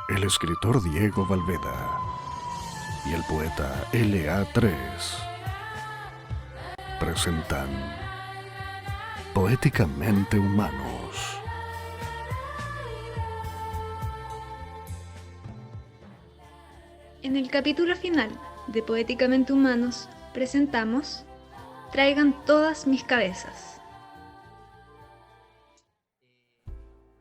el escritor Diego Valveda y el poeta LA3 presentan Poéticamente Humanos. En el capítulo final de Poéticamente Humanos presentamos Traigan todas mis cabezas.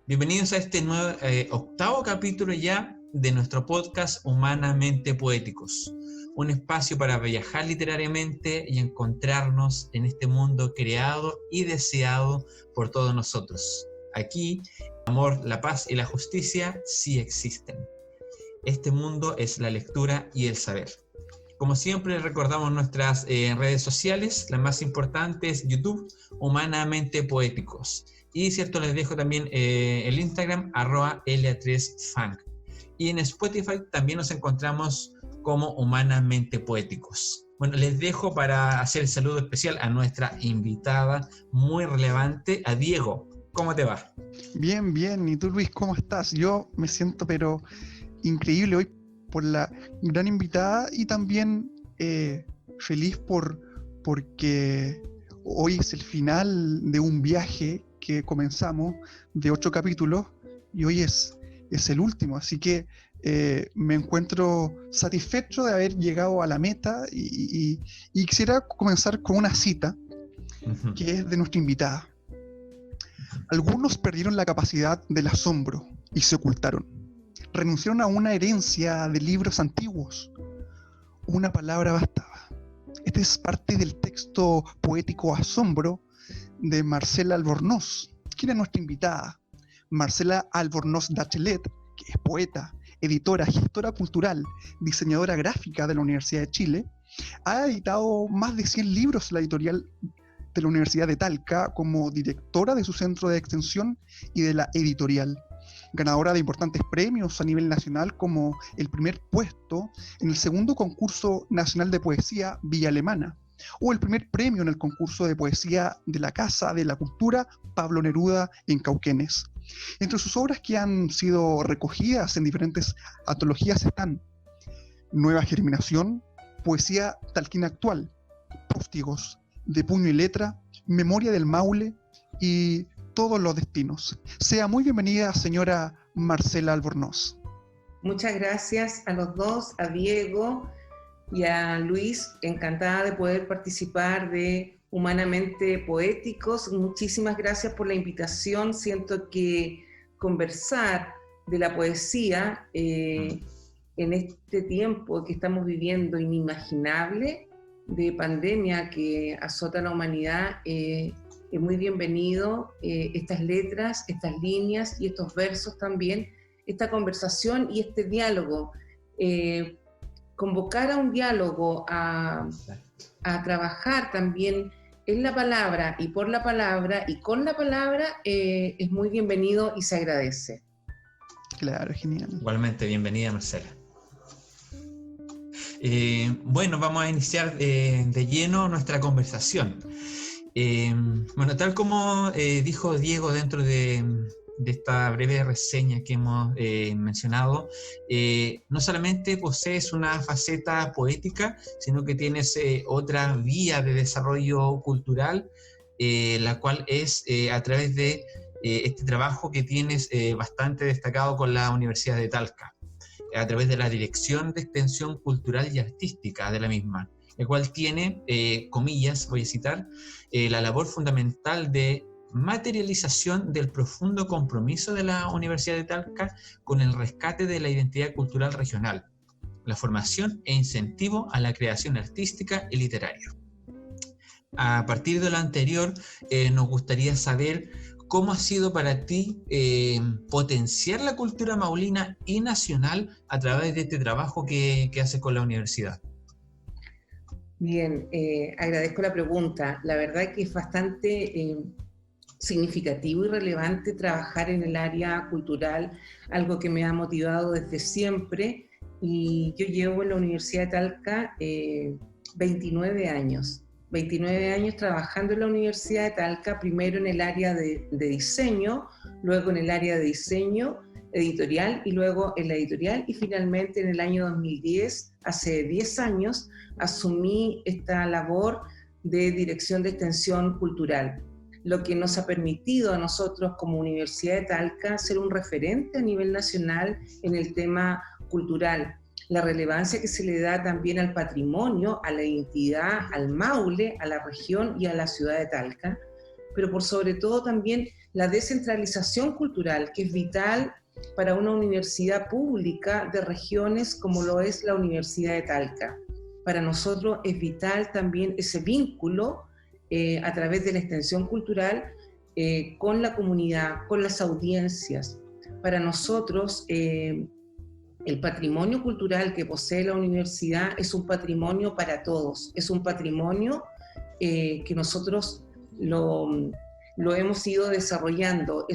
Bienvenidos a este nuevo, octavo capítulo ya de nuestro podcast Humanamente Poéticos. Un espacio para viajar literariamente y encontrarnos en este mundo creado y deseado por todos nosotros. Aquí, el amor, la paz y la justicia sí existen. Este mundo es la lectura y el saber. Como siempre, recordamos nuestras redes sociales. La más importante es YouTube, Humanamente Poéticos. Y cierto, les dejo también el Instagram, @LA3Funk. Y en Spotify también nos encontramos como Humanamente Poéticos. Bueno, les dejo para hacer el saludo especial a nuestra invitada muy relevante, a Diego. ¿Cómo te va? Bien, bien. ¿Y tú, Luis, cómo estás? Yo me siento pero increíble hoy por la gran invitada y también feliz porque hoy es el final de un viaje que comenzamos de 8 capítulos y hoy es el último, así que me encuentro satisfecho de haber llegado a la meta y quisiera comenzar con una cita que es de nuestra invitada. Algunos perdieron la capacidad del asombro y se ocultaron. Renunciaron a una herencia de libros antiguos. Una palabra bastaba. Este es parte del texto poético Asombro de Marcela Albornoz. ¿Quién es nuestra invitada? Marcela Albornoz Dachelet, que es poeta, editora, gestora cultural, diseñadora gráfica de la Universidad de Chile, ha editado más de 100 libros en la editorial de la Universidad de Talca como directora de su centro de extensión y de la editorial. Ganadora de importantes premios a nivel nacional como el primer puesto en el segundo concurso nacional de poesía Villa Alemana o el primer premio en el concurso de poesía de la Casa de la Cultura Pablo Neruda en Cauquenes. Entre sus obras que han sido recogidas en diferentes antologías están Nueva Germinación, Poesía Talquina Actual, Próstigos, De Puño y Letra, Memoria del Maule y Todos los Destinos. Sea muy bienvenida, señora Marcela Albornoz. Muchas gracias a los dos, a Diego y a Luis. Encantada de poder participar de Humanamente Poéticos. Muchísimas gracias por la invitación. Siento que conversar de la poesía en este tiempo que estamos viviendo inimaginable de pandemia que azota a la humanidad, es muy bienvenido estas letras, estas líneas y estos versos también, esta conversación y este diálogo. Convocar a un diálogo, a trabajar también en la palabra y por la palabra y con la palabra es muy bienvenido y se agradece. Claro, genial. Igualmente, bienvenida, Marcela. Bueno, vamos a iniciar de lleno nuestra conversación. Bueno, tal como dijo Diego dentro de esta breve reseña que hemos mencionado, no solamente posees una faceta poética, sino que tienes otra vía de desarrollo cultural, la cual es a través de este trabajo que tienes bastante destacado con la Universidad de Talca, a través de la Dirección de Extensión Cultural y Artística de la misma, el cual tiene, comillas, voy a citar, la labor fundamental de materialización del profundo compromiso de la Universidad de Talca con el rescate de la identidad cultural regional, la formación e incentivo a la creación artística y literaria. A partir de lo anterior, nos gustaría saber ¿cómo ha sido para ti potenciar la cultura maulina y nacional a través de este trabajo que haces con la universidad? Bien, agradezco la pregunta. La verdad que es bastante significativo y relevante trabajar en el área cultural, algo que me ha motivado desde siempre. Y yo llevo en la Universidad de Talca 29 años. 29 años trabajando en la Universidad de Talca, primero en el área de diseño, luego en el área de diseño editorial y luego en la editorial, y finalmente en el año 2010, hace 10 años, asumí esta labor de dirección de extensión cultural, lo que nos ha permitido a nosotros como Universidad de Talca ser un referente a nivel nacional en el tema cultural, la relevancia que se le da también al patrimonio, a la identidad, al Maule, a la región y a la ciudad de Talca, pero por sobre todo también la descentralización cultural, que es vital para una universidad pública de regiones como lo es la Universidad de Talca. Para nosotros es vital también ese vínculo a través de la extensión cultural con la comunidad, con las audiencias. Para nosotros el patrimonio cultural que posee la universidad es un patrimonio para todos, es un patrimonio que nosotros lo hemos ido desarrollando.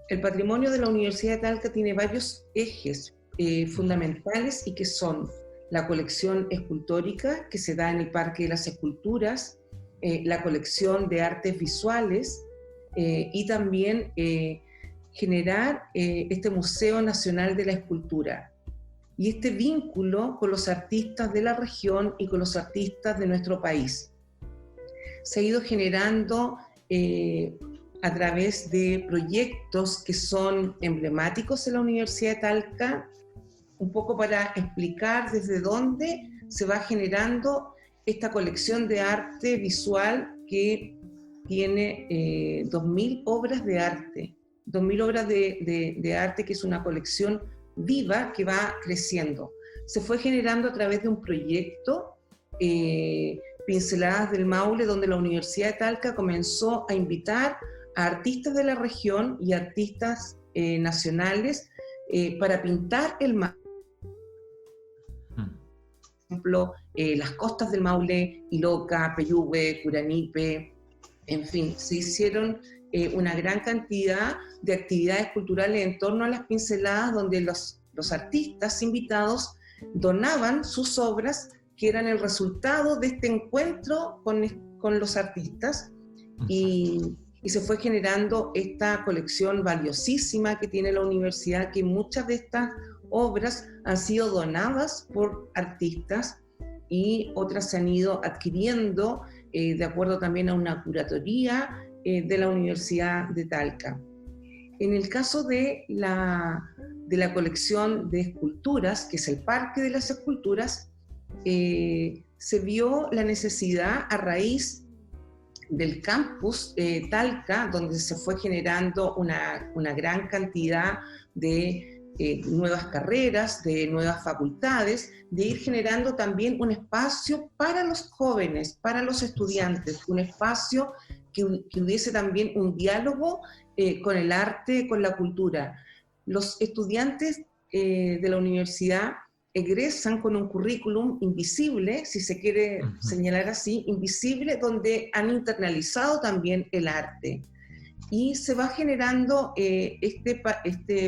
El patrimonio de la Universidad de Talca tiene varios ejes fundamentales y que son la colección escultórica que se da en el Parque de las Esculturas, la colección de artes visuales y también generar este Museo Nacional de la Escultura. Y este vínculo con los artistas de la región y con los artistas de nuestro país se ha ido generando a través de proyectos que son emblemáticos en la Universidad de Talca, un poco para explicar desde dónde se va generando esta colección de arte visual que tiene 2.000 obras de arte. 2.000 obras de arte, que es una colección viva que va creciendo. Se fue generando a través de un proyecto, Pinceladas del Maule, donde la Universidad de Talca comenzó a invitar a artistas de la región y artistas nacionales para pintar el Maule. Por ejemplo, las costas del Maule, Iloca, Peyúgue, Curanipe, en fin, se hicieron una gran cantidad de actividades culturales en torno a las pinceladas, donde los artistas invitados donaban sus obras, que eran el resultado de este encuentro con los artistas, y se fue generando esta colección valiosísima que tiene la universidad, que muchas de estas obras han sido donadas por artistas y otras se han ido adquiriendo de acuerdo también a una curatoría de la Universidad de Talca. En el caso de la colección de esculturas, que es el Parque de las Esculturas, se vio la necesidad a raíz del campus Talca, donde se fue generando una gran cantidad de nuevas carreras, de nuevas facultades, de ir generando también un espacio para los jóvenes, para los estudiantes, un espacio que hubiese también un diálogo con el arte, con la cultura. Los estudiantes de la universidad egresan con un currículum invisible, si se quiere señalar así, invisible, donde han internalizado también el arte. Y se va generando este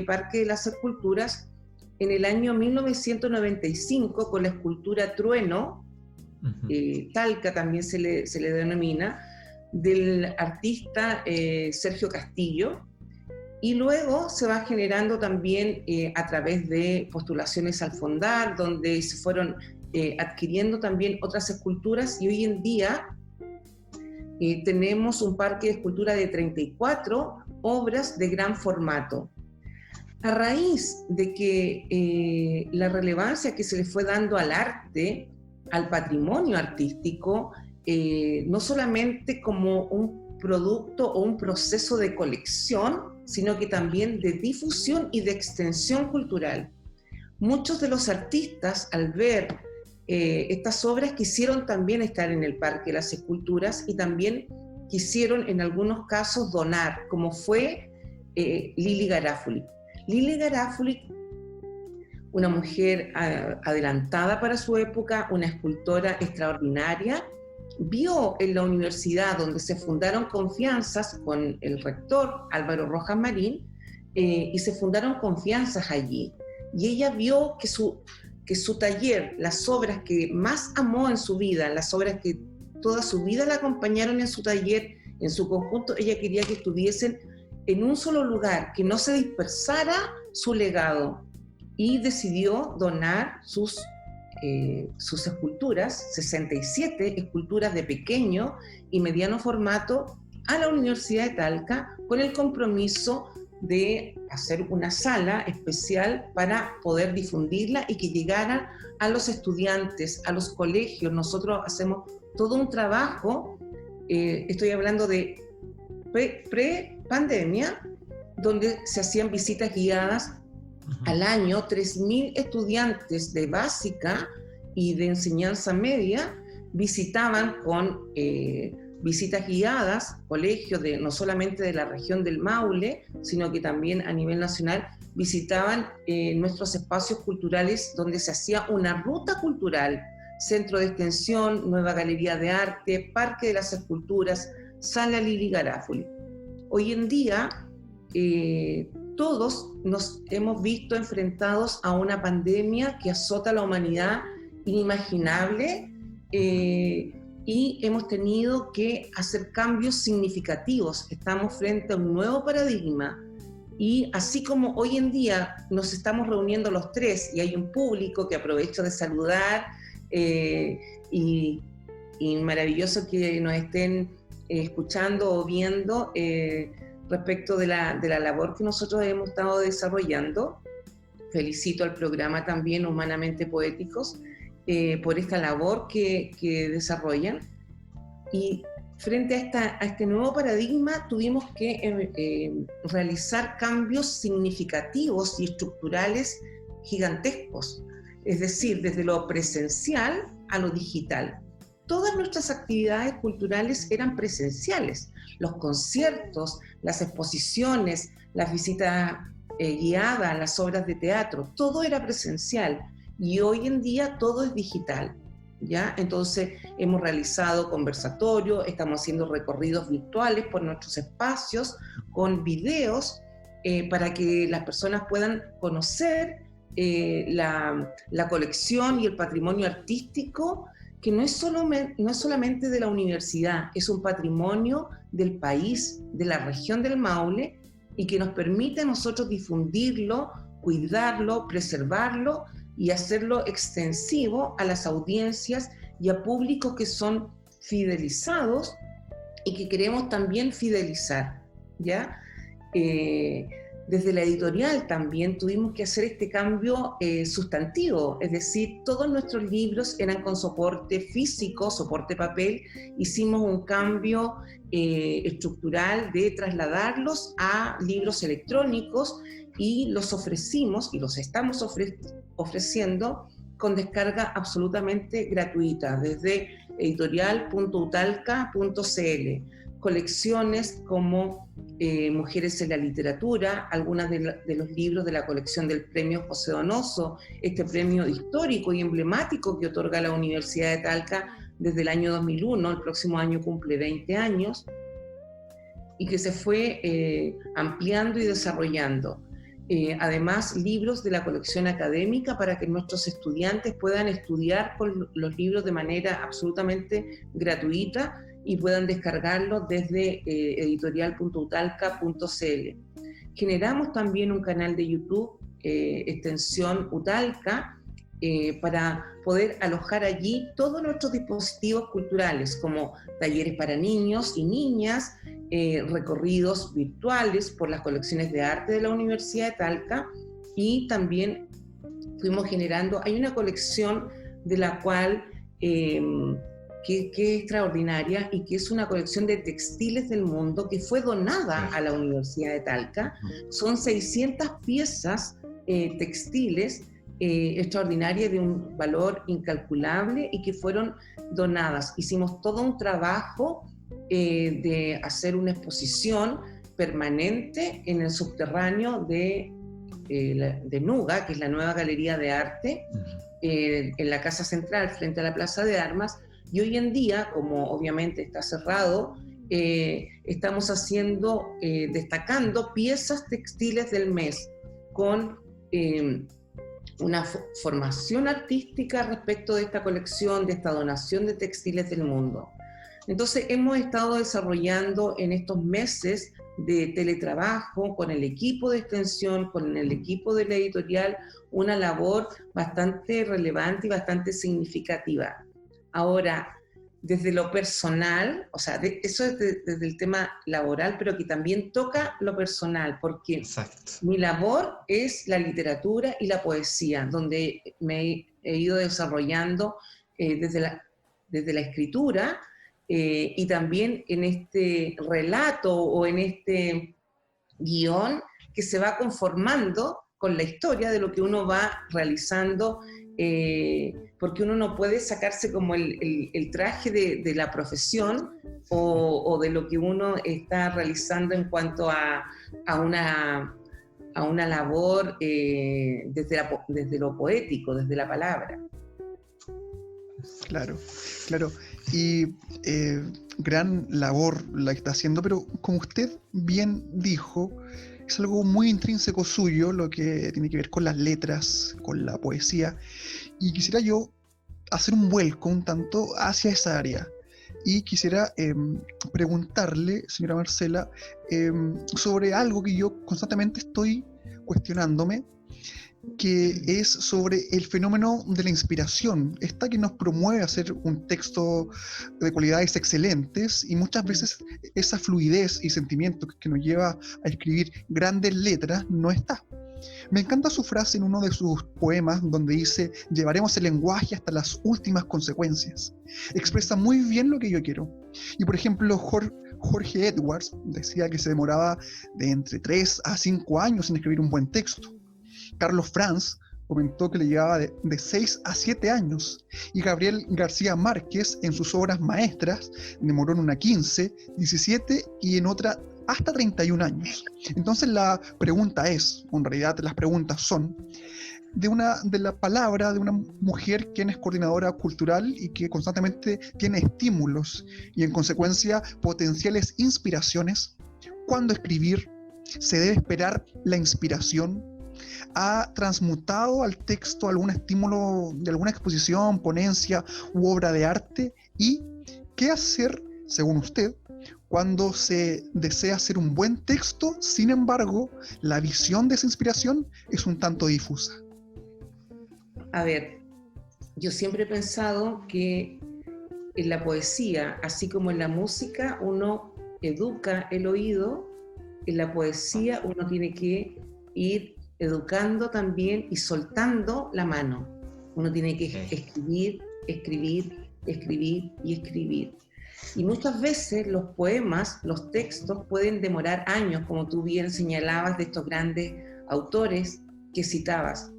Parque de las Esculturas en el año 1995 con la escultura Trueno, Talca también se le denomina, del artista Sergio Castillo, y luego se va generando también a través de postulaciones al Fondar, donde se fueron adquiriendo también otras esculturas, y hoy en día tenemos un parque de escultura de 34 obras de gran formato. A raíz de que la relevancia que se le fue dando al arte, al patrimonio artístico, no solamente como un producto o un proceso de colección, sino que también de difusión y de extensión cultural. Muchos de los artistas, al ver estas obras, quisieron también estar en el Parque de las Esculturas y también quisieron en algunos casos donar, como fue Lili Garafuli. Lili Garafuli, una mujer adelantada para su época, una escultora extraordinaria, vio en la universidad donde se fundaron confianzas con el rector Álvaro Rojas Marín y se fundaron confianzas allí. Y ella vio que su taller, las obras que más amó en su vida, las obras que toda su vida la acompañaron en su taller, en su conjunto, ella quería que estuviesen en un solo lugar, que no se dispersara su legado, y decidió donar sus esculturas, 67 esculturas de pequeño y mediano formato, a la Universidad de Talca, con el compromiso de hacer una sala especial para poder difundirla y que llegara a los estudiantes, a los colegios. Nosotros hacemos todo un trabajo, estoy hablando de pre-pandemia, donde se hacían visitas guiadas al año. 3.000 estudiantes de básica y de enseñanza media visitaban con visitas guiadas colegios no solamente de la región del Maule, sino que también a nivel nacional visitaban nuestros espacios culturales, donde se hacía una ruta cultural: Centro de Extensión, Nueva Galería de Arte, Parque de las Esculturas, Sala Lili Garofoli. Hoy en día todos nos hemos visto enfrentados a una pandemia que azota a la humanidad inimaginable, y hemos tenido que hacer cambios significativos. Estamos frente a un nuevo paradigma, y así como hoy en día nos estamos reuniendo los tres y hay un público que aprovecho de saludar, y maravilloso que nos estén escuchando o viendo respecto de la labor que nosotros hemos estado desarrollando. Felicito al programa también Humanamente Poéticos por esta labor que desarrollan. Y frente a este nuevo paradigma tuvimos que realizar cambios significativos y estructurales gigantescos, es decir, desde lo presencial a lo digital. Todas nuestras actividades culturales eran presenciales: los conciertos, las exposiciones, las visitas guiadas, las obras de teatro, todo era presencial. Y hoy en día todo es digital, ¿ya? Entonces hemos realizado conversatorios, estamos haciendo recorridos virtuales por nuestros espacios con videos para que las personas puedan conocer la colección y el patrimonio artístico, que no es solamente de la universidad, es un patrimonio del país, de la región del Maule, y que nos permite a nosotros difundirlo, cuidarlo, preservarlo y hacerlo extensivo a las audiencias y a públicos que son fidelizados y que queremos también fidelizar, ¿ya? Desde la editorial también tuvimos que hacer este cambio sustantivo, es decir, todos nuestros libros eran con soporte físico, soporte papel. Hicimos un cambio estructural de trasladarlos a libros electrónicos, y los ofrecimos y los estamos ofreciendo con descarga absolutamente gratuita desde editorial.utalca.cl. Colecciones como Mujeres en la Literatura, algunas de los libros de la colección del Premio José Donoso, este premio histórico y emblemático que otorga la Universidad de Talca desde el año 2001, el próximo año cumple 20 años, y que se fue ampliando y desarrollando. Además, libros de la colección académica para que nuestros estudiantes puedan estudiar con los libros de manera absolutamente gratuita y puedan descargarlos desde editorial.utalca.cl. Generamos también un canal de YouTube, extensión Utalca, para poder alojar allí todos nuestros dispositivos culturales, como talleres para niños y niñas, recorridos virtuales por las colecciones de arte de la Universidad de Talca, y también fuimos generando, hay una colección de la cual que es extraordinaria y que es una colección de textiles del mundo que fue donada a la Universidad de Talca. Son 600 piezas textiles extraordinarias de un valor incalculable y que fueron donadas. Hicimos todo un trabajo de hacer una exposición permanente en el subterráneo de Nuga, que es la nueva galería de arte, en la Casa Central, frente a la Plaza de Armas. Y hoy en día, como obviamente está cerrado, estamos destacando piezas textiles del mes con una formación artística respecto de esta colección, de esta donación de textiles del mundo. Entonces hemos estado desarrollando en estos meses de teletrabajo, con el equipo de extensión, con el equipo de la editorial, una labor bastante relevante y bastante significativa. Ahora, desde lo personal, o sea, eso es desde el tema laboral, pero que también toca lo personal, porque Exacto. mi labor es la literatura y la poesía, donde me he ido desarrollando desde la escritura y también en este relato o en este guión que se va conformando con la historia de lo que uno va realizando, porque uno no puede sacarse como el traje de la profesión o de lo que uno está realizando en cuanto a una labor desde lo poético, desde la palabra. Claro, claro. Y gran labor la que está haciendo, pero como usted bien dijo, es algo muy intrínseco suyo, lo que tiene que ver con las letras, con la poesía. Y quisiera yo hacer un vuelco un tanto hacia esa área. Y quisiera preguntarle, señora Marcela, sobre algo que yo constantemente estoy cuestionándome, que es sobre el fenómeno de la inspiración, esta que nos promueve a hacer un texto de cualidades excelentes, y muchas veces esa fluidez y sentimiento que nos lleva a escribir grandes letras no está. Me encanta su frase en uno de sus poemas donde dice: llevaremos el lenguaje hasta las últimas consecuencias. Expresa muy bien lo que yo quiero. Y por ejemplo, Jorge Edwards decía que se demoraba de entre 3 a 5 años en escribir un buen texto. Carlos Franz comentó que le llevaba de 6 a 7 años, y Gabriel García Márquez en sus obras maestras demoró en una 15, 17 y en otra hasta 31 años. Entonces la pregunta es, o en realidad las preguntas son, de la palabra de una mujer quien es coordinadora cultural y que constantemente tiene estímulos y en consecuencia potenciales inspiraciones. ¿Cuándo escribir? ¿Se debe esperar la inspiración? ¿Ha transmutado al texto algún estímulo de alguna exposición, ponencia u obra de arte? ¿Y qué hacer, según usted, cuando se desea hacer un buen texto, sin embargo, la visión de esa inspiración es un tanto difusa? A ver, yo siempre he pensado que en la poesía, así como en la música, uno educa el oído, en la poesía uno tiene que ir educando también y soltando la mano. Uno tiene que escribir, escribir, escribir y escribir. Y muchas veces los poemas, los textos pueden demorar años, como tú bien señalabas de estos grandes autores que citabas.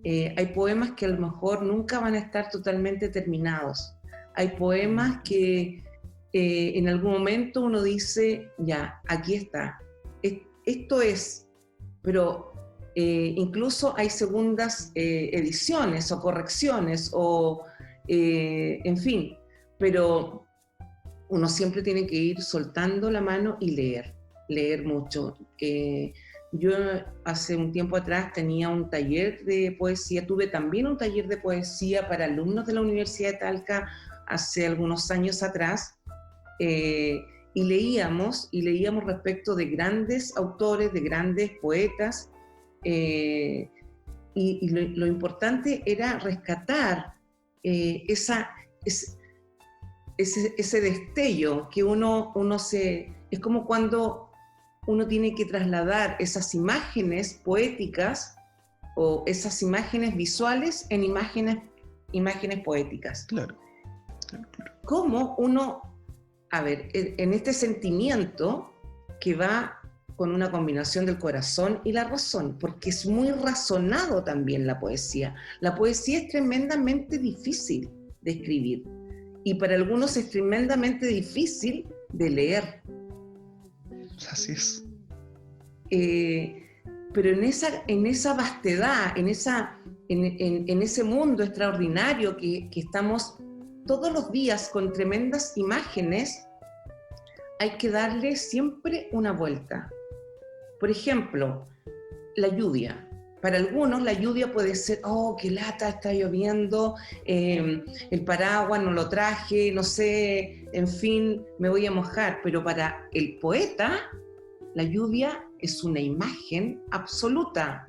Hay poemas que a lo mejor nunca van a estar totalmente terminados. Hay poemas que en algún momento uno dice, ya, aquí está, esto es, pero incluso hay segundas ediciones o correcciones, o en fin, pero uno siempre tiene que ir soltando la mano y leer mucho. Yo hace un tiempo atrás tenía un taller de poesía, tuve también un taller de poesía para alumnos de la Universidad de Talca hace algunos años atrás, y leíamos respecto de grandes autores, de grandes poetas, y lo importante era rescatar ese destello que es como cuando uno tiene que trasladar esas imágenes poéticas o esas imágenes visuales en imágenes poéticas. Claro. Cómo uno, a ver, en este sentimiento que va con una combinación del corazón y la razón, porque es muy razonado también la poesía. La poesía es tremendamente difícil de escribir y para algunos es tremendamente difícil de leer. Así es. Pero en esa vastedad, en ese mundo extraordinario que estamos todos los días con tremendas imágenes, hay que darle siempre una vuelta. Por ejemplo, la lluvia. Para algunos la lluvia puede ser, oh, qué lata, está lloviendo, el paraguas no lo traje, no sé, en fin, me voy a mojar. Pero para el poeta, La lluvia es una imagen absoluta.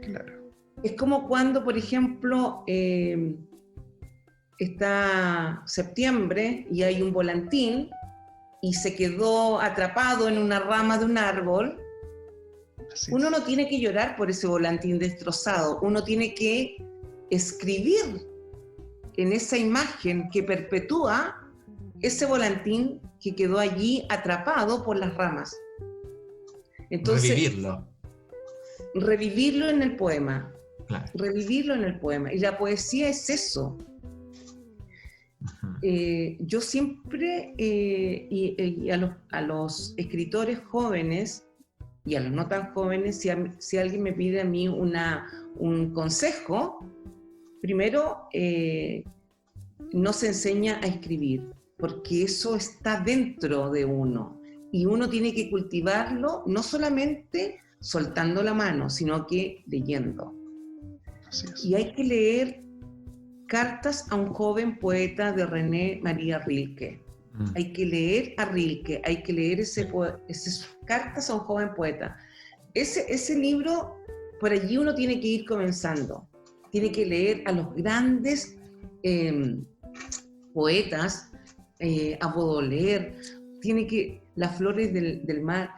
Claro. Es como cuando, por ejemplo, está septiembre y hay un volantín y se quedó atrapado en una rama de un árbol. Así Uno es. no tiene que llorar por ese volantín destrozado, uno tiene que escribir en esa imagen que perpetúa ese volantín que quedó allí atrapado por las ramas. Entonces, revivirlo en el poema. Claro. Revivirlo en el poema. Y la poesía es eso. Yo siempre, y a los escritores jóvenes y a los no tan jóvenes, si alguien me pide a mí un consejo, primero, no se enseña a escribir, porque eso está dentro de uno. Y uno tiene que cultivarlo no solamente soltando la mano, sino que leyendo. Así es. Y hay que leer Cartas a un joven poeta de René María Rilke. Hay que leer a Rilke, hay que leer esas Cartas a un joven poeta. Ese libro, por allí uno tiene que ir comenzando. Tiene que leer a los grandes poetas, a Baudelaire, tiene que Las flores del mal,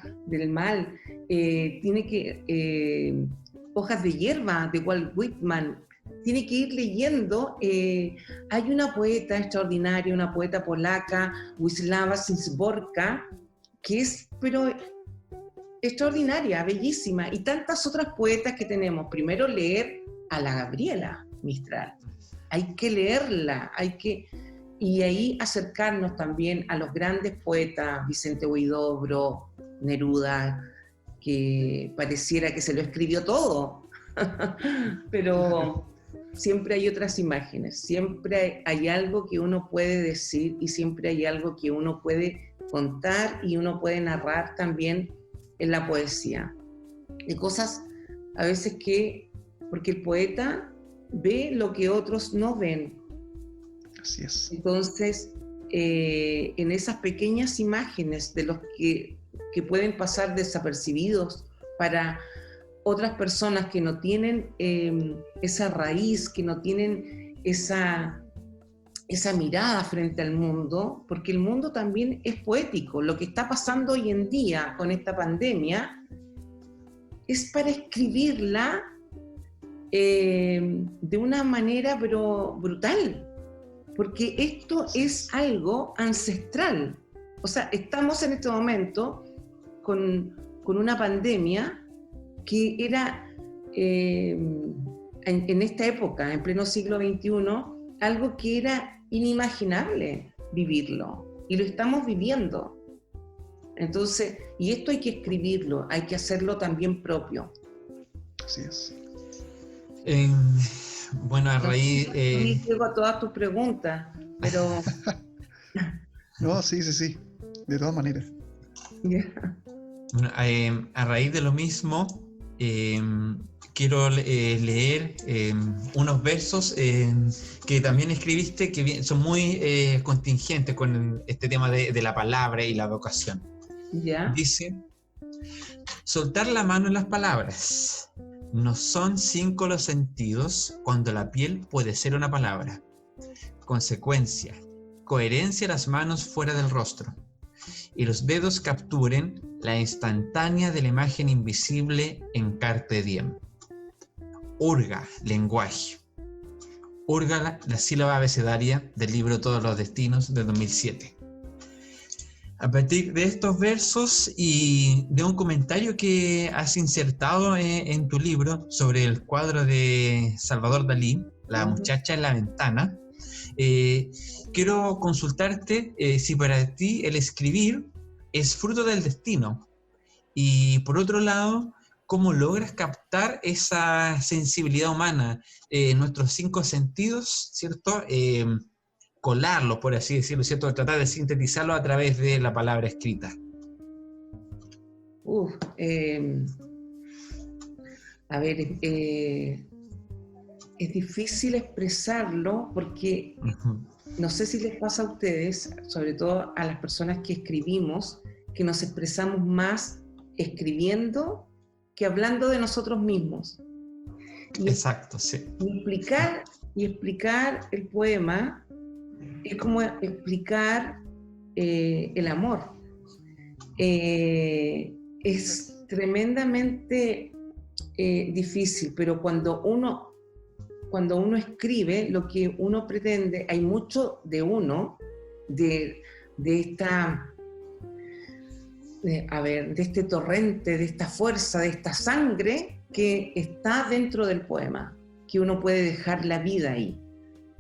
tiene que Hojas de hierba de Walt Whitman, tiene que ir leyendo. Hay una poeta extraordinaria, una poeta polaca, Wisława Szymborska, que es pero extraordinaria, bellísima, y tantas otras poetas que tenemos. Primero leer a la Gabriela Mistral, hay que leerla, y ahí acercarnos también a los grandes poetas, Vicente Huidobro, Neruda, que pareciera que se lo escribió todo, pero siempre hay otras imágenes, siempre hay algo que uno puede decir y siempre hay algo que uno puede contar y uno puede narrar también en la poesía. De cosas a veces porque el poeta ve lo que otros no ven. Así es. Entonces, en esas pequeñas imágenes de los que pueden pasar desapercibidos para otras personas que no tienen esa raíz, que no tienen esa mirada frente al mundo, porque el mundo también es poético. Lo que está pasando hoy en día con esta pandemia es para escribirla de una manera pero brutal, porque esto es algo ancestral. O sea, estamos en este momento con una pandemia que era, en esta época, en pleno siglo XXI, algo que era inimaginable vivirlo, y lo estamos viviendo. Entonces, y esto hay que escribirlo, hay que hacerlo también propio. Así es. Bueno, a raíz... No llego a todas tus preguntas, pero... No, sí. De todas maneras. Bueno, a raíz de lo mismo, quiero leer unos versos que también escribiste, que son muy contingentes con este tema de la palabra y la vocación. ¿Ya? Dice: soltar la mano en las palabras. No son 5 los sentidos cuando la piel puede ser una palabra. Consecuencia: coherencia las manos fuera del rostro, y los dedos capturen la instantánea de la imagen invisible en carpe diem. Hurga, lenguaje. Hurga, la sílaba abecedaria del libro Todos los Destinos de 2007. A partir de estos versos y de un comentario que has insertado en tu libro sobre el cuadro de Salvador Dalí, La muchacha en la ventana, quiero consultarte si para ti el escribir es fruto del destino, y por otro lado, ¿cómo logras captar esa sensibilidad humana, nuestros 5 sentidos, ¿cierto? Colarlo, por así decirlo, ¿cierto? Tratar de sintetizarlo a través de la palabra escrita. A ver, es difícil expresarlo porque no sé si les pasa a ustedes, sobre todo a las personas que escribimos, que nos expresamos más escribiendo que hablando de nosotros mismos. Exacto, sí. Y explicar el poema es como explicar el amor. Es tremendamente difícil, pero cuando uno escribe, lo que uno pretende, hay mucho de uno, de este torrente, de esta fuerza, de esta sangre que está dentro del poema, que uno puede dejar la vida ahí,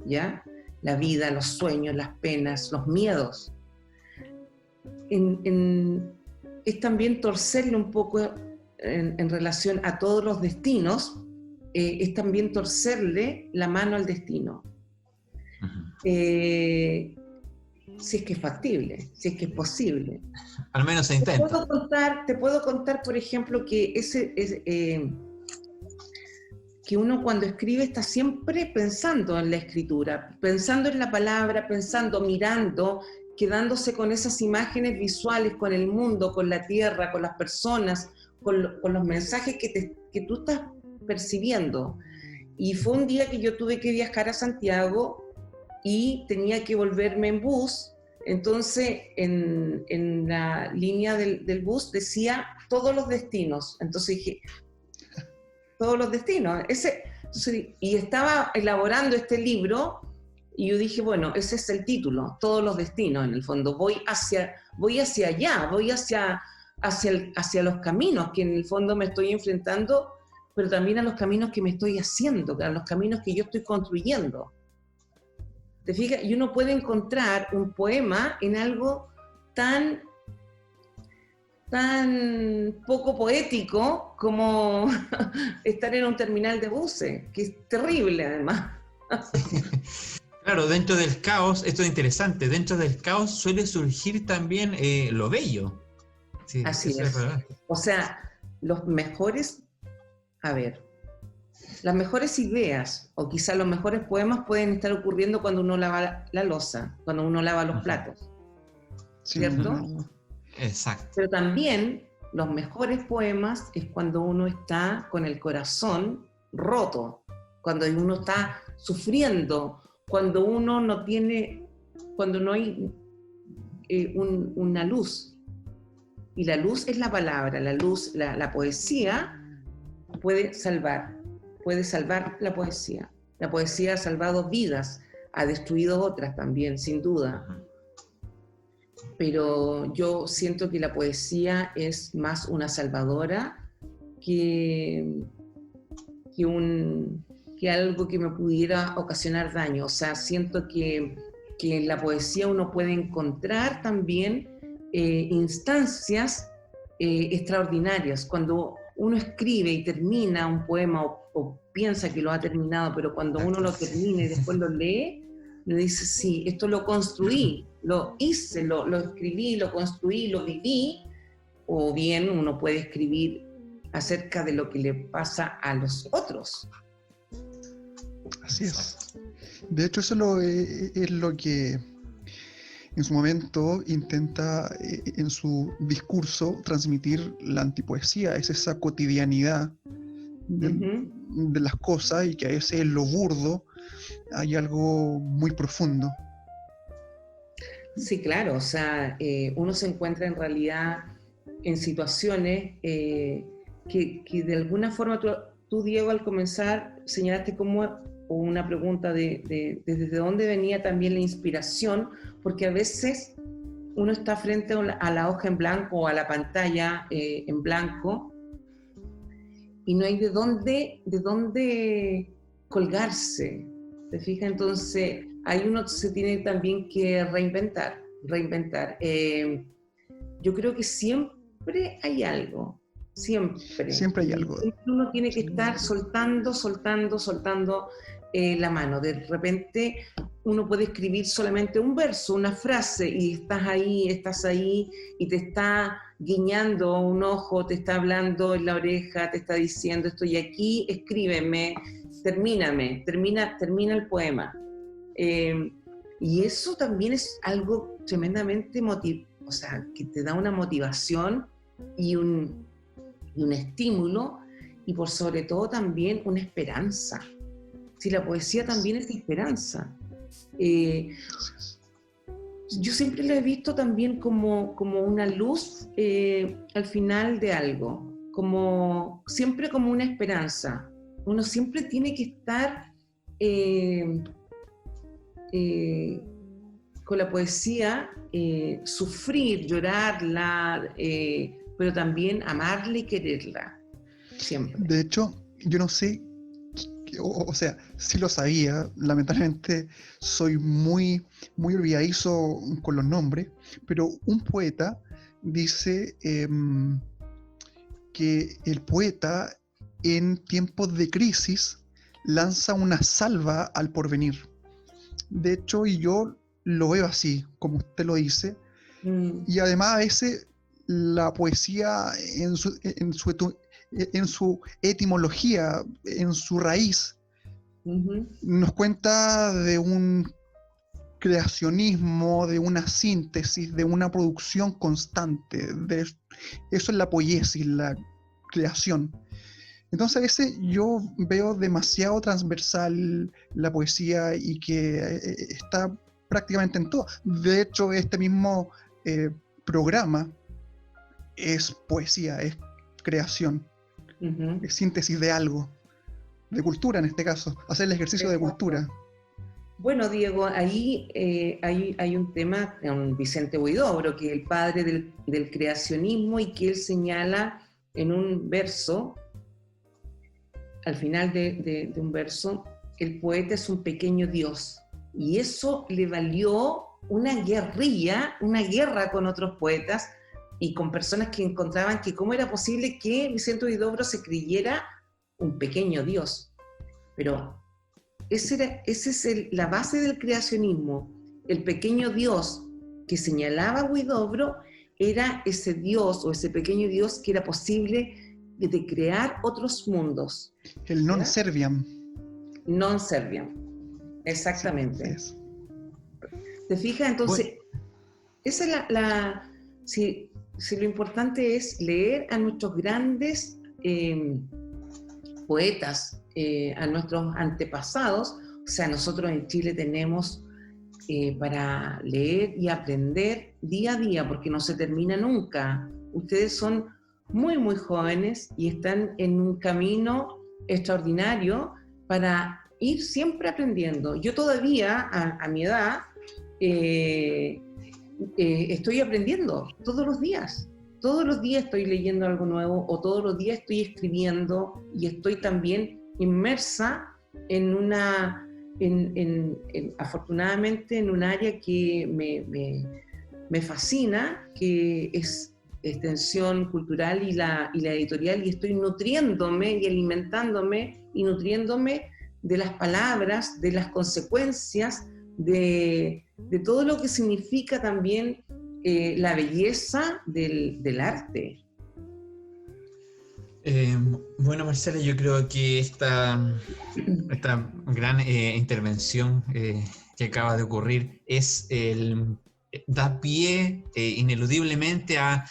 ¿ya? La vida, los sueños, las penas, los miedos. Es también torcerle un poco en relación a todos los destinos, es también torcerle la mano al destino. Si es que es factible, si es que es posible. Al menos se intenta. Te puedo contar, por ejemplo, que que uno cuando escribe está siempre pensando en la escritura, pensando en la palabra, pensando, mirando, quedándose con esas imágenes visuales, con el mundo, con la tierra, con las personas, con los mensajes que tú estás percibiendo. Y fue un día que yo tuve que viajar a Santiago y tenía que volverme en bus. Entonces en la línea del bus decía todos los destinos. Entonces dije, todos los destinos. Y estaba elaborando este libro y yo dije, bueno, ese es el título, todos los destinos en el fondo. Voy hacia allá, voy hacia los caminos que en el fondo me estoy enfrentando, pero también a los caminos que me estoy haciendo, a los caminos que yo estoy construyendo. ¿Te fijas? Y uno puede encontrar un poema en algo tan poco poético como estar en un terminal de buses, que es terrible además. Claro, dentro del caos, esto es interesante, dentro del caos suele surgir también lo bello. Sí, así es. O sea, las mejores ideas, o quizá los mejores poemas pueden estar ocurriendo cuando uno lava la loza, cuando uno lava los platos, ¿cierto? Exacto. Pero también los mejores poemas es cuando uno está con el corazón roto, cuando uno está sufriendo, cuando uno no hay una luz. Y la luz es la palabra, la luz, la poesía puede salvar la poesía. La poesía ha salvado vidas, ha destruido otras también, sin duda. Pero yo siento que la poesía es más una salvadora que algo que me pudiera ocasionar daño. O sea, siento que en la poesía uno puede encontrar también instancias extraordinarias. Cuando uno escribe y termina un poema o piensa que lo ha terminado, pero cuando uno lo termina y después lo lee, le dice, sí, esto lo construí, lo hice, lo escribí, lo construí, lo viví. O bien uno puede escribir acerca de lo que le pasa a los otros. Así es. De hecho, eso es lo que en su momento intenta en su discurso transmitir la antipoesía. Es esa cotidianidad de las cosas, y que a veces en lo burdo hay algo muy profundo. Sí, claro. O sea, uno se encuentra en realidad en situaciones que de alguna forma tú, Diego, al comenzar señalaste como una pregunta de desde dónde venía también la inspiración, porque a veces uno está frente a la hoja en blanco o a la pantalla en blanco y no hay de dónde colgarse, ¿te fijas? Entonces ahí uno se tiene también que reinventar. Yo creo que siempre hay algo. Siempre hay algo. Uno tiene que estar soltando la mano. De repente uno puede escribir solamente un verso, una frase, y estás ahí, y te está guiñando un ojo, te está hablando en la oreja, te está diciendo, estoy aquí, escríbeme, termina el poema. Y eso también es algo tremendamente o sea, que te da una motivación y un estímulo, y por sobre todo también una esperanza. Si la poesía también es esperanza. Yo siempre la he visto también como una luz al final de algo, siempre como una esperanza. Uno siempre tiene que estar con la poesía, sufrir, llorarla, pero también amarla y quererla, siempre. De hecho, yo no sé, o sea, sí lo sabía, lamentablemente soy muy, muy olvidadizo con los nombres, pero un poeta dice que el poeta en tiempos de crisis lanza una salva al porvenir. De hecho, y yo lo veo así, como usted lo dice, y además a veces la poesía en su etimología, en su raíz, nos cuenta de un creacionismo, de una síntesis, de una producción constante. Eso es la poiesis, la creación. Entonces a veces yo veo demasiado transversal la poesía y que está prácticamente en todo. De hecho, este mismo programa es poesía, es creación, es síntesis de algo, de cultura en este caso, hacer el ejercicio de cultura. Bueno, Diego, ahí hay un tema con Vicente Huidobro, que es el padre del creacionismo, y que él señala en un verso, al final de un verso, el poeta es un pequeño Dios. Y eso le valió una guerra con otros poetas y con personas que encontraban que cómo era posible que Vicente Huidobro se creyera un pequeño Dios. Pero esa es la base del creacionismo. El pequeño Dios que señalaba Huidobro era ese Dios, o ese pequeño Dios que era posible de crear otros mundos. El non serviam. Non serviam, exactamente. Sí, ¿Te fijas? Entonces, esa es si lo importante es leer a nuestros grandes poetas, a nuestros antepasados. O sea, nosotros en Chile tenemos para leer y aprender día a día, porque no se termina nunca. Ustedes son muy, muy jóvenes y están en un camino extraordinario para ir siempre aprendiendo. Yo todavía, a mi edad, estoy aprendiendo todos los días. Todos los días estoy leyendo algo nuevo, o todos los días estoy escribiendo, y estoy también inmersa afortunadamente en un área que me fascina, que es extensión cultural y la editorial, y estoy nutriéndome y alimentándome y nutriéndome de las palabras, de las consecuencias, de todo lo que significa también la belleza del arte. Bueno, Marcela, yo creo que esta gran intervención que acaba de ocurrir da pie ineludiblemente a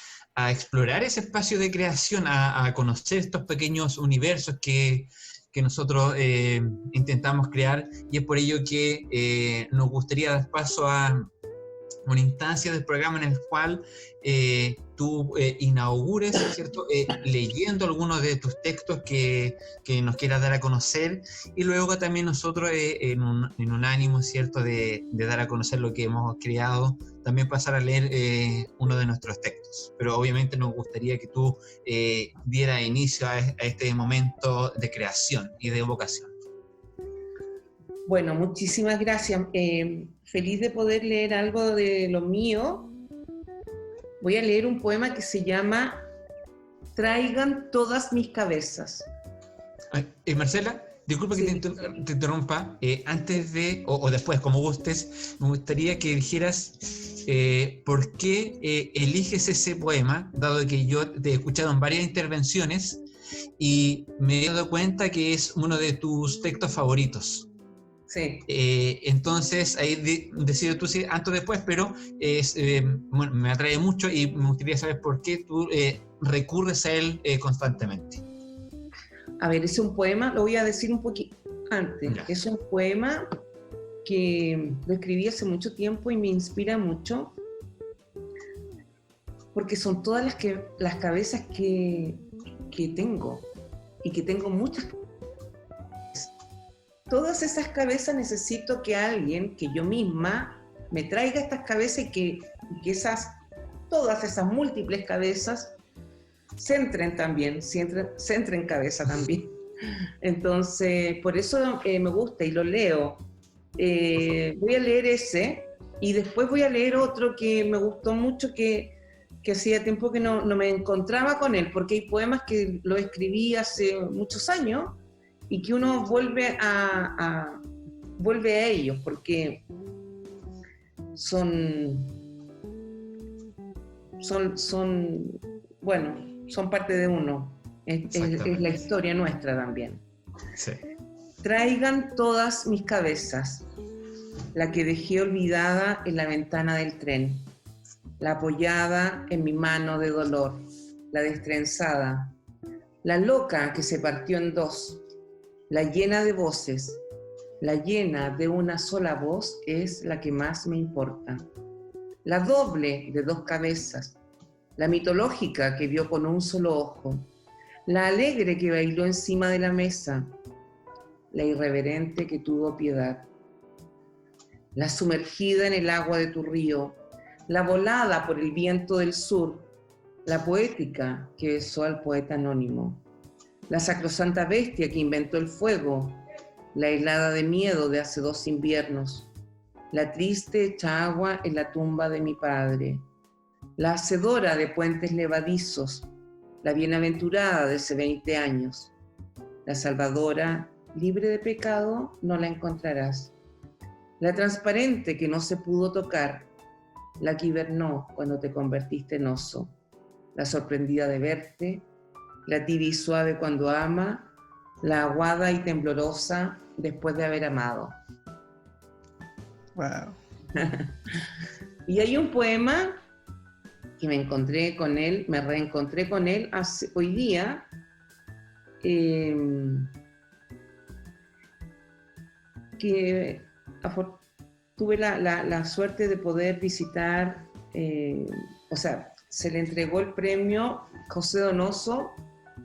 explorar ese espacio de creación, a conocer estos pequeños universos que nosotros intentamos crear, y es por ello que nos gustaría dar paso a una instancia del programa en el cual tú inaugures, ¿cierto? Leyendo algunos de tus textos que nos quieras dar a conocer, y luego también nosotros en un ánimo, ¿cierto?, de dar a conocer lo que hemos creado, también pasar a leer uno de nuestros textos. Pero obviamente nos gustaría que tú dieras inicio a este momento de creación y de evocación. Bueno, muchísimas gracias. Feliz de poder leer algo de lo mío. Voy a leer un poema que se llama Traigan todas mis cabezas. Marcela, disculpa que te interrumpa. Antes de, o después, como gustes, me gustaría que dijeras por qué eliges ese poema, dado que yo te he escuchado en varias intervenciones y me he dado cuenta que es uno de tus textos favoritos. Sí. Entonces, ahí decido tú si antes o después, pero bueno, me atrae mucho y me gustaría saber por qué tú recurres a él constantemente. A ver, es un poema, lo voy a decir un poquito antes. Ya. Es un poema que lo escribí hace mucho tiempo y me inspira mucho porque son todas las cabezas que tengo y que tengo muchas. Todas esas cabezas necesito que alguien, que yo misma, me traiga estas cabezas y que todas esas múltiples cabezas centren también, centren cabeza también. Entonces, por eso me gusta y lo leo. Voy a leer ese y después voy a leer otro que me gustó mucho, que hacía tiempo que no me encontraba con él, porque hay poemas que lo escribí hace muchos años y que uno vuelve a ellos, porque bueno, son parte de uno. Es la historia nuestra también. Sí. Traigan todas mis cabezas, la que dejé olvidada en la ventana del tren, la apoyada en mi mano de dolor, la destrenzada, la loca que se partió en dos, la llena de voces, la llena de una sola voz es la que más me importa, la doble de dos cabezas, la mitológica que vio con un solo ojo, la alegre que bailó encima de la mesa, la irreverente que tuvo piedad, la sumergida en el agua de tu río, la volada por el viento del sur, la poética que besó al poeta anónimo, la sacrosanta bestia que inventó el fuego, la helada de miedo de hace 2 inviernos, la triste hecha agua en la tumba de mi padre, la hacedora de puentes levadizos, la bienaventurada de hace 20 años, la salvadora, libre de pecado, no la encontrarás, la transparente que no se pudo tocar, la que hibernó cuando te convertiste en oso, la sorprendida de verte, la tibia y suave cuando ama, la aguada y temblorosa después de haber amado. Wow. Y hay un poema que me reencontré con él hoy día, que tuve la suerte de poder visitar, se le entregó el premio José Donoso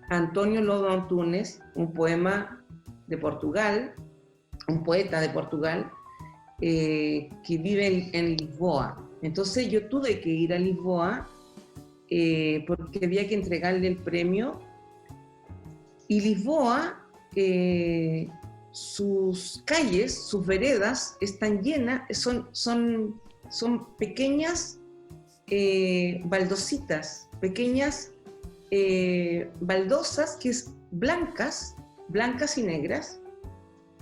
a António Lodo Antunes, un poema de Portugal, un poeta de Portugal, que vive en Lisboa. Entonces yo tuve que ir a Lisboa porque había que entregarle el premio. Y Lisboa, sus calles, sus veredas están llenas, son pequeñas baldositas, pequeñas baldosas que es blancas y negras,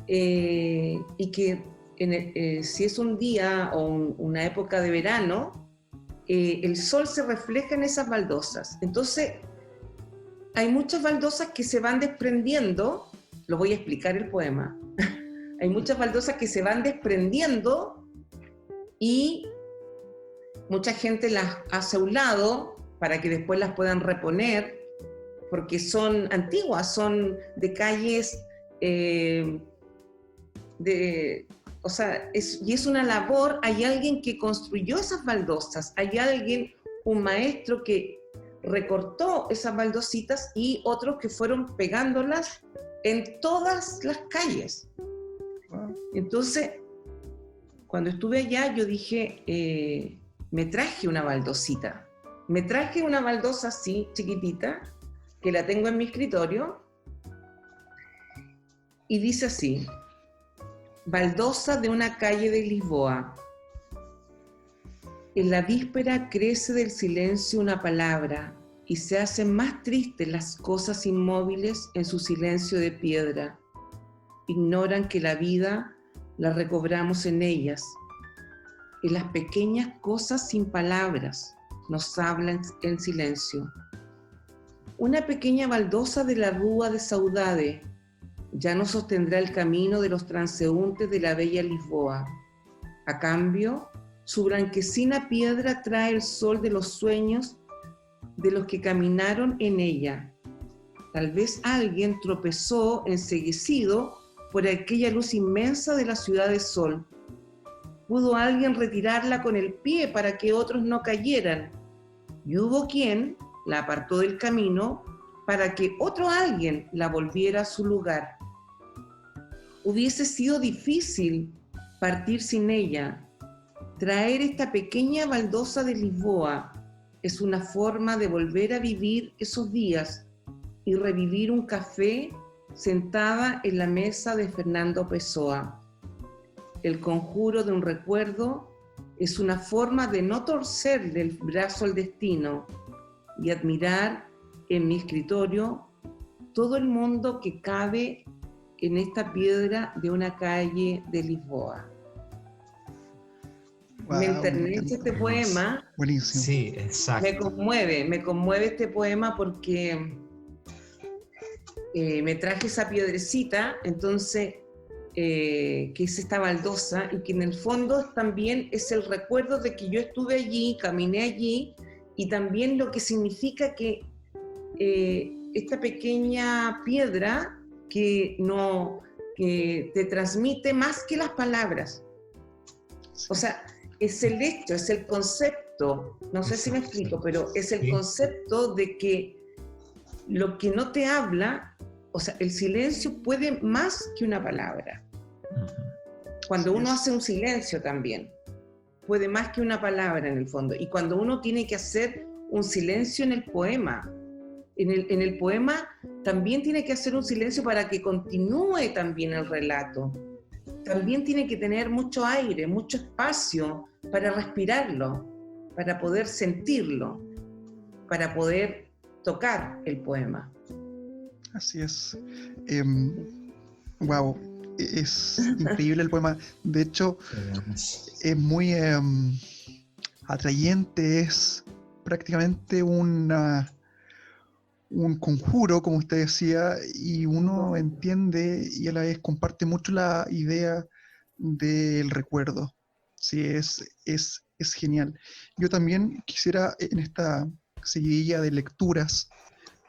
y que si es un día o una época de verano, el sol se refleja en esas baldosas. Entonces, hay muchas baldosas que se van desprendiendo, lo voy a explicar el poema, hay muchas baldosas que se van desprendiendo y mucha gente las hace a un lado para que después las puedan reponer, porque son antiguas, son de calles, y es una labor. Hay alguien que construyó esas baldosas, hay alguien, un maestro que recortó esas baldositas y otros que fueron pegándolas en todas las calles. Entonces, cuando estuve allá, yo dije, me traje una baldosita. Me traje una baldosa así, chiquitita, que la tengo en mi escritorio, y dice así: baldosa de una calle de Lisboa. En la víspera crece del silencio una palabra y se hacen más tristes las cosas inmóviles en su silencio de piedra. Ignoran que la vida la recobramos en ellas. En las pequeñas cosas sin palabras nos hablan en silencio. Una pequeña baldosa de la rúa de Saudade, ya no sostendrá el camino de los transeúntes de la bella Lisboa. A cambio, su blanquecina piedra trae el sol de los sueños de los que caminaron en ella. Tal vez alguien tropezó enceguecido por aquella luz inmensa de la ciudad de sol. Pudo alguien retirarla con el pie para que otros no cayeran, y hubo quien la apartó del camino para que otro alguien la volviera a su lugar. Hubiese sido difícil partir sin ella. Traer esta pequeña baldosa de Lisboa es una forma de volver a vivir esos días y revivir un café sentada en la mesa de Fernando Pessoa. El conjuro de un recuerdo es una forma de no torcerle el brazo al destino y admirar en mi escritorio todo el mundo que cabe en esta piedra de una calle de Lisboa. Wow, Me enternece este poema. Buenísimo. Sí, exacto. Me conmueve este poema porque me traje esa piedrecita, entonces, que es esta baldosa, y que en el fondo también es el recuerdo de que yo estuve allí, caminé allí, y también lo que significa que esta pequeña piedra que te transmite más que las palabras. O sea, es el hecho, es el concepto, no sé si me explico, pero es el concepto de que lo que no te habla, o sea, el silencio puede más que una palabra. Cuando uno hace un silencio también, puede más que una palabra en el fondo. Y cuando uno tiene que hacer un silencio en el poema, en el poema también tiene que hacer un silencio para que continúe también el relato. También tiene que tener mucho aire, mucho espacio para respirarlo, para poder sentirlo, para poder tocar el poema. Así es. Wow, es increíble el poema. De hecho, es muy atrayente, es prácticamente un conjuro, como usted decía, y uno entiende y a la vez comparte mucho la idea del recuerdo. Sí, es genial. Yo también quisiera, en esta seguidilla de lecturas,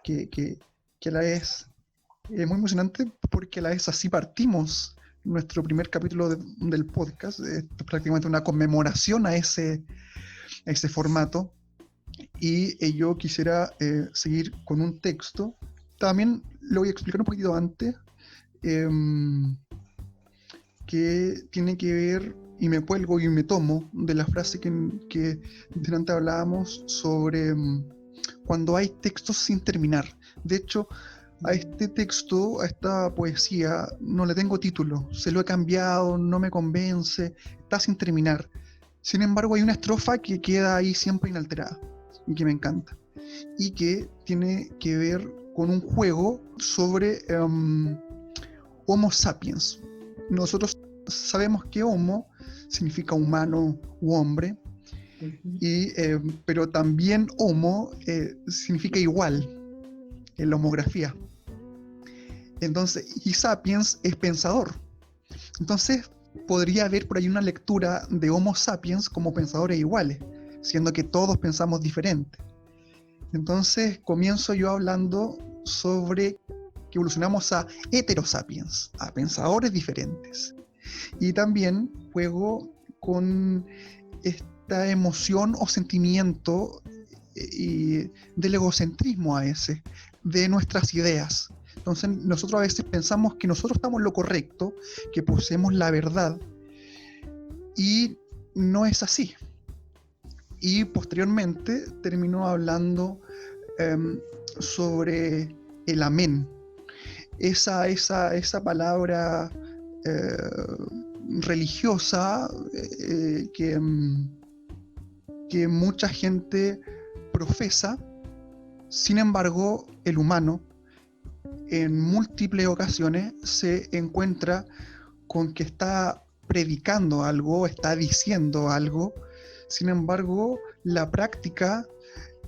que a la vez es muy emocionante, porque a la vez así partimos nuestro primer capítulo del podcast. Esto es prácticamente una conmemoración a ese formato. Y yo quisiera seguir con un texto. También lo voy a explicar un poquito antes, que tiene que ver, y me cuelgo y me tomo de la frase que delante hablábamos sobre cuando hay textos sin terminar. De hecho, a este texto, a esta poesía, no le tengo título, se lo he cambiado, no me convence, está sin terminar. Sin embargo, hay una estrofa que queda ahí siempre inalterada y que me encanta, y que tiene que ver con un juego sobre Homo sapiens. Nosotros sabemos que homo significa humano u hombre, pero también homo significa igual en la homografía. Entonces, y sapiens es pensador. Entonces, podría haber por ahí una lectura de Homo sapiens como pensadores iguales, siendo que todos pensamos diferente. Entonces, comienzo yo hablando sobre que evolucionamos a heterosapiens, a pensadores diferentes. Y también juego con esta emoción o sentimiento del egocentrismo a ese, de nuestras ideas. Entonces nosotros a veces pensamos que nosotros estamos en lo correcto, que poseemos la verdad, y no es así. Y posteriormente terminó hablando sobre el amén, esa palabra religiosa que mucha gente profesa. Sin embargo, el humano en múltiples ocasiones se encuentra con que está predicando algo, está diciendo algo. Sin embargo, la práctica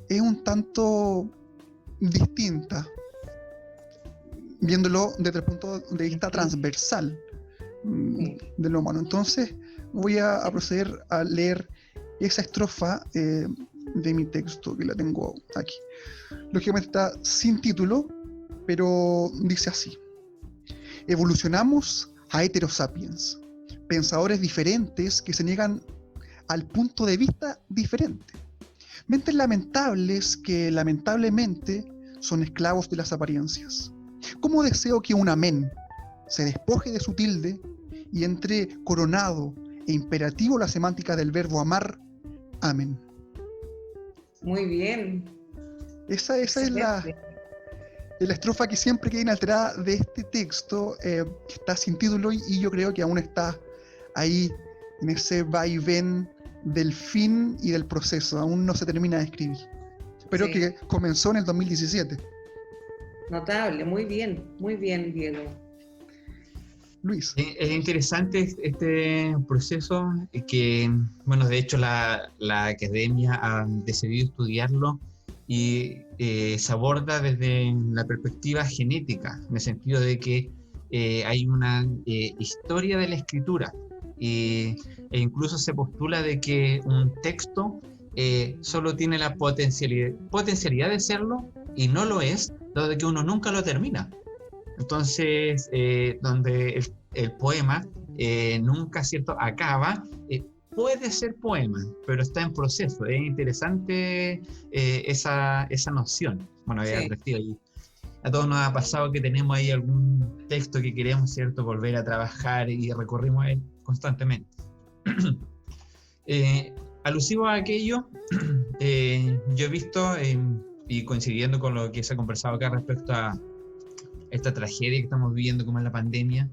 es un tanto distinta. viéndolo desde el punto de vista transversal de lo humano. Entonces voy a proceder a leer esa estrofa de mi texto, que la tengo aquí. Lógicamente está sin título, pero dice así: evolucionamos a heterosapiens, pensadores diferentes que se niegan al punto de vista diferente, mentes lamentables que lamentablemente son esclavos de las apariencias. ¿Cómo deseo que un amén se despoje de su tilde y entre coronado e imperativo la semántica del verbo amar? Amén. Muy bien. Esa es la estrofa que siempre queda inalterada de este texto, que está sin título, y yo creo que aún está ahí en ese vaivén del fin y del proceso. Aún no se termina de escribir, pero Sí. que comenzó en el 2017. Notable, muy bien, Diego. Luis. Es interesante este proceso que, bueno, de hecho la academia ha decidido estudiarlo y se aborda desde la perspectiva genética, en el sentido de que hay una historia de la escritura e incluso se postula de que un texto solo tiene la potencialidad de serlo y no lo es, dado de que uno nunca lo termina. Entonces, donde el poema nunca, ¿cierto?, acaba, puede ser poema, pero está en proceso. Es interesante esa noción. Bueno, es Sí. atractiva. Y a todos nos ha pasado que tenemos ahí algún texto que queremos, ¿cierto?, volver a trabajar y recorrimos a él constantemente. Alusivo a aquello, yo he visto, y coincidiendo con lo que se ha conversado acá respecto a esta tragedia que estamos viviendo como es la pandemia,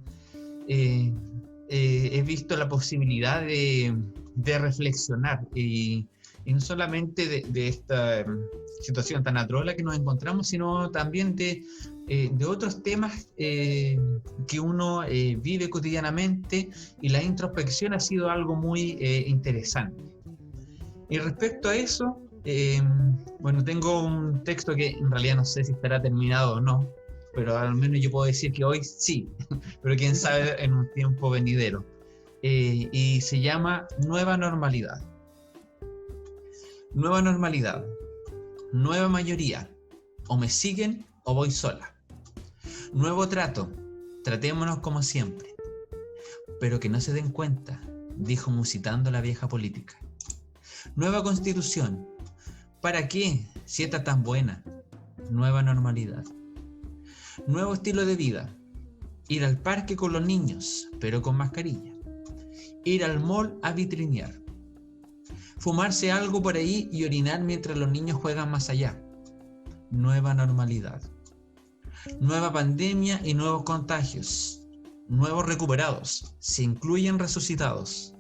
he visto la posibilidad de reflexionar y no solamente de esta situación tan atroz en la que nos encontramos, sino también de otros temas que uno vive cotidianamente, y la introspección ha sido algo muy interesante. Y respecto a eso, bueno, tengo un texto que en realidad no sé si estará terminado o no, pero al menos yo puedo decir que hoy sí, pero quién sabe en un tiempo venidero. Y se llama Nueva Normalidad. Nueva normalidad, nueva mayoría, o me siguen o voy sola. Nuevo trato, tratémonos como siempre, pero que no se den cuenta, dijo musitando la vieja política. Nueva constitución, ¿para qué si está tan buena? Nueva normalidad. Nuevo estilo de vida, ir al parque con los niños, pero con mascarilla. Ir al mall a vitrinear. Fumarse algo por ahí y orinar mientras los niños juegan más allá. Nueva normalidad. Nueva pandemia y nuevos contagios. Nuevos recuperados. Se incluyen resucitados.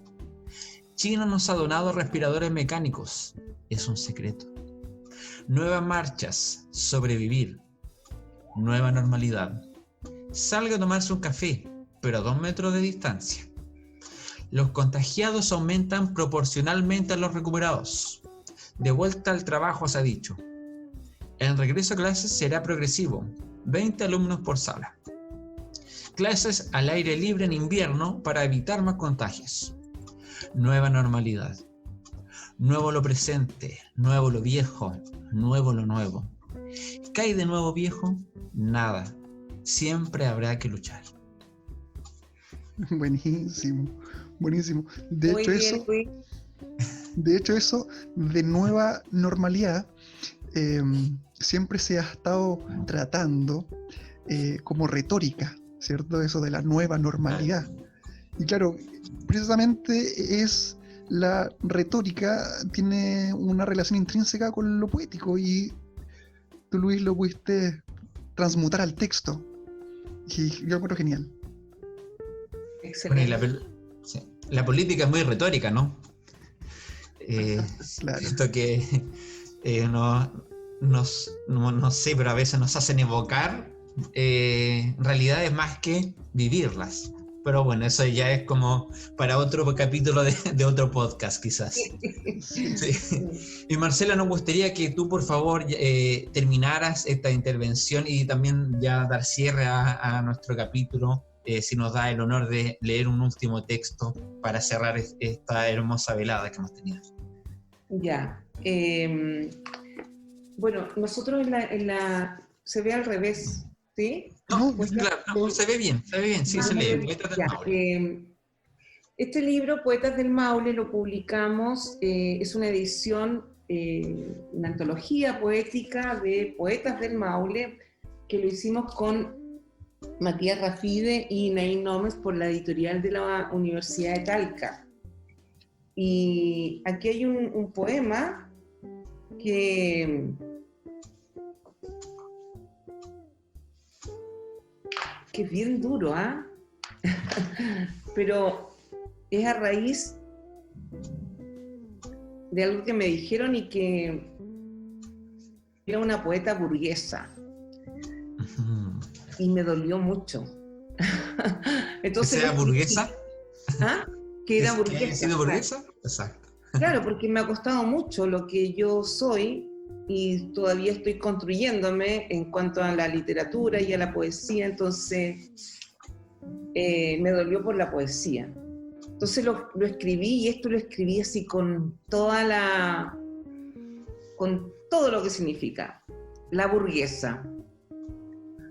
China nos ha donado respiradores mecánicos. Es un secreto. Nuevas marchas. Sobrevivir. Nueva normalidad. Salga a tomarse un café, pero a 2 metros de distancia. Los contagiados aumentan proporcionalmente a los recuperados. De vuelta al trabajo se ha dicho. El regreso a clases será progresivo, 20 alumnos por sala. Clases al aire libre en invierno para evitar más contagios. Nueva normalidad. Nuevo lo presente, nuevo lo viejo, nuevo lo nuevo. ¿Qué hay de nuevo viejo? Nada. Siempre habrá que luchar. Buenísimo, buenísimo. De Muy hecho, bien, eso, Luis. de nueva normalidad, siempre se ha estado tratando como retórica, ¿cierto? Eso de la nueva normalidad. Y claro, precisamente es la retórica, tiene una relación intrínseca con lo poético, y tú, Luis, lo pudiste transmutar al texto. Y yo creo genial. Bueno, y Excelente. sí, la política es muy retórica, ¿no? Claro. Esto que no sé, pero a veces nos hacen evocar realidades más que vivirlas. Pero bueno, eso ya es como para otro capítulo de otro podcast, quizás. Sí. Y Marcela, nos gustaría que tú, por favor, terminaras esta intervención y también ya dar cierre a nuestro capítulo, si nos da el honor de leer un último texto para cerrar esta hermosa velada que hemos tenido. Ya. Bueno, nosotros se ve al revés, ¿sí? No, Pues, claro, no, se ve bien, sí, se lee. Poetas del ya, Maule. este libro, Poetas del Maule, lo publicamos, es una edición, una antología poética de Poetas del Maule, que lo hicimos con Matías Rafide y Nain Nómez por la editorial de la Universidad de Talca. Y aquí hay un poema que es bien duro, ¿ah? Pero es a raíz de algo que me dijeron y que era una poeta burguesa. Y me dolió mucho. Entonces, ¿Era burguesa? ¿Ah? Que era burguesa. ¿Que haya sido burguesa? Exacto. Claro, porque me ha costado mucho lo que yo soy y todavía estoy construyéndome en cuanto a la literatura y a la poesía, entonces me dolió por la poesía. Entonces lo escribí, y esto lo escribí así con todo lo que significa. La burguesa.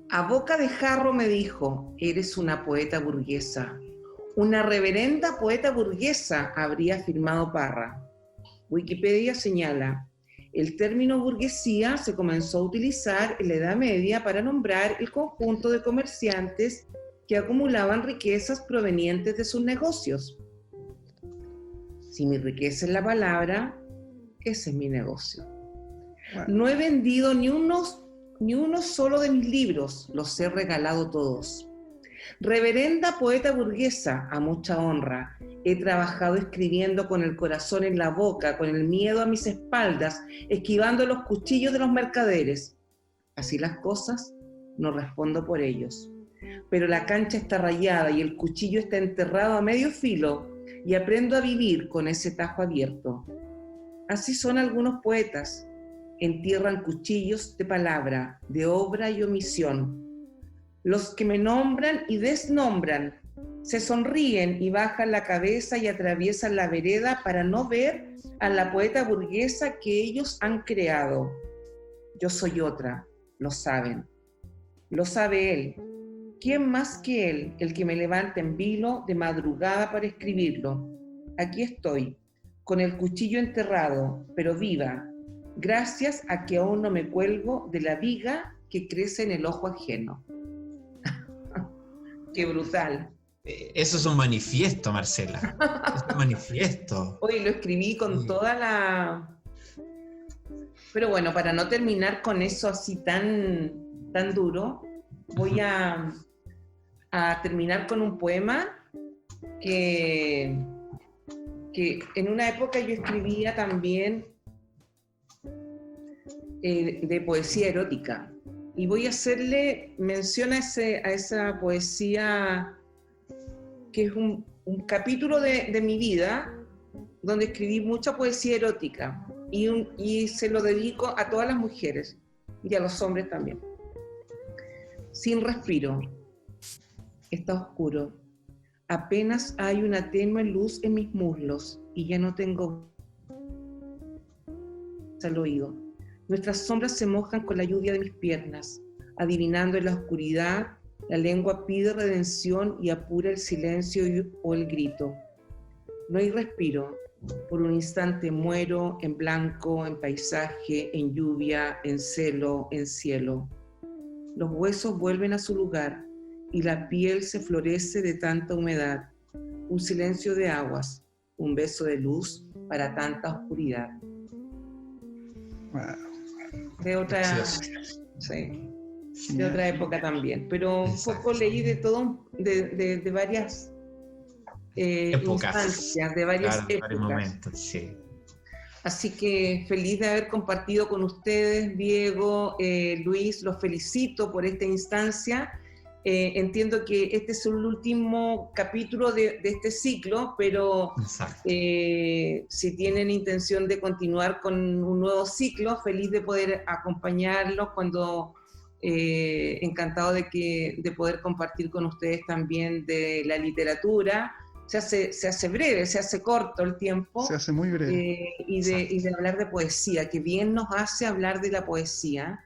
A boca de jarro me dijo: eres una poeta burguesa. Una reverenda poeta burguesa, habría afirmado Parra. Wikipedia señala: el término burguesía se comenzó a utilizar en la Edad Media para nombrar el conjunto de comerciantes que acumulaban riquezas provenientes de sus negocios. Si mi riqueza es la palabra, ese es mi negocio. Bueno. No he vendido ni uno solo de mis libros, los he regalado todos. Reverenda poeta burguesa, a mucha honra, he trabajado escribiendo con el corazón en la boca, con el miedo a mis espaldas, esquivando los cuchillos de los mercaderes. Así las cosas, no respondo por ellos. Pero la cancha está rayada y el cuchillo está enterrado a medio filo, y aprendo a vivir con ese tajo abierto. Así son algunos poetas, entierran cuchillos de palabra, de obra y omisión. Los que me nombran y desnombran, se sonríen y bajan la cabeza y atraviesan la vereda para no ver a la poeta burguesa que ellos han creado. Yo soy otra, lo saben. Lo sabe él. ¿Quién más que él, el que me levanta en vilo de madrugada para escribirlo? Aquí estoy, con el cuchillo enterrado, pero viva, gracias a que aún no me cuelgo de la viga que crece en el ojo ajeno. ¡Qué brutal! Eso es un manifiesto, Marcela. Es un manifiesto. Hoy lo escribí con toda la... Pero bueno, para no terminar con eso así tan duro, voy a terminar con un poema que en una época yo escribía también de poesía erótica. Y voy a hacerle mención a esa poesía que es un capítulo de mi vida donde escribí mucha poesía erótica y se lo dedico a todas las mujeres y a los hombres también. Sin respiro, está oscuro. Apenas hay una tenue luz en mis muslos y ya no tengo al oído. Nuestras sombras se mojan con la lluvia de mis piernas. Adivinando en la oscuridad, la lengua pide redención y apura el silencio o el grito. No hay respiro. Por un instante muero en blanco, en paisaje, en lluvia, en celo, en cielo. Los huesos vuelven a su lugar y la piel se florece de tanta humedad. Un silencio de aguas, un beso de luz para tanta oscuridad. Wow. De otra, sí, de otra época también, pero un poco leí de todo, de varias instancias, de varias épocas. Varios momentos, sí. Así que feliz de haber compartido con ustedes, Diego, Luis, los felicito por esta instancia. Entiendo que este es el último capítulo de este ciclo, pero Exacto. si tienen intención de continuar con un nuevo ciclo, feliz de poder acompañarlos cuando encantado de poder compartir con ustedes también de la literatura. Se hace breve, se hace corto el tiempo. Se hace muy breve. Y de hablar de poesía, que bien nos hace hablar de la poesía.